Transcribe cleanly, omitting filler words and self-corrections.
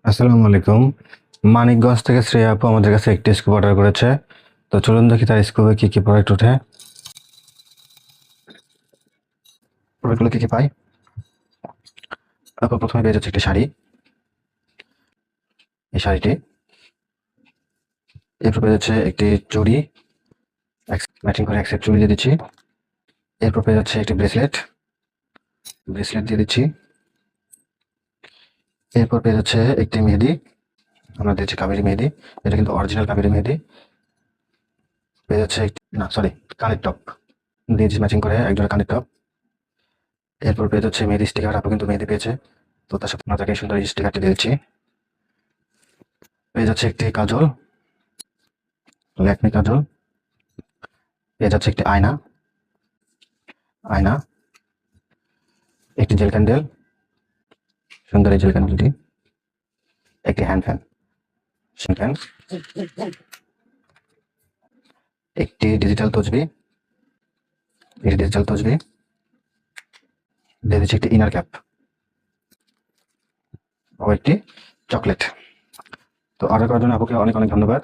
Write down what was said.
আসসালামু আলাইকুম। মানিকগঞ্জ থেকে শ্রেয়া আপু আমাদের কাছে একটি স্কুপ অর্ডার করেছে। তো চলুন দেখি তার স্কুপে কি কি প্রোডাক্ট ওঠে। প্রোডাক্টগুলো কি কি পাই। আপু প্রথমে পেয়ে যাচ্ছে একটি শাড়ি। এই শাড়িটি, এরপর পেয়ে যাচ্ছে একটি চুড়ি, ম্যাচিং করে এক সেট চুড়ি দিয়ে দিচ্ছি। এরপর পেয়ে যাচ্ছে একটি ব্রেসলেট, ব্রেসলেট দিয়ে দিচ্ছি। এরপর পেয়ে যাচ্ছে একটি মেহেদি, আমরা দিচ্ছি কাবেরী মেহেদি। এটা কিন্তু অরিজিনাল কাবেরী মেহেদি। পেয়ে যাচ্ছে একটি, না সরি, কানের টপ দিয়েছি ম্যাচিং করে একজোড়া কানের টপ। এরপর পেয়ে যাচ্ছে মেহেদি স্টিকার, আপু কিন্তু মেহেদি পেয়েছে, তো তার সাথে আমরা তাকে সুন্দর এই স্টিকারটি দিয়ে দিচ্ছি। পেয়ে যাচ্ছে একটি কাজল, ল্যাকমি কাজল। পেয়ে যাচ্ছে একটি আয়না, আয়না, একটি জেল ক্যান্ডেল, সুন্দর এই জেল ক্যান্ডেলটি, একটি হ্যান্ড ফ্যান, ফ্যান, একটি ডিজিটাল তসবি, একটি ডিজিটাল তসবি দিয়ে দিচ্ছি একটি ইনার ক্যাপ ও একটি চকলেট। তো অর্ডার করার জন্য আপুকে অনেক অনেক ধন্যবাদ।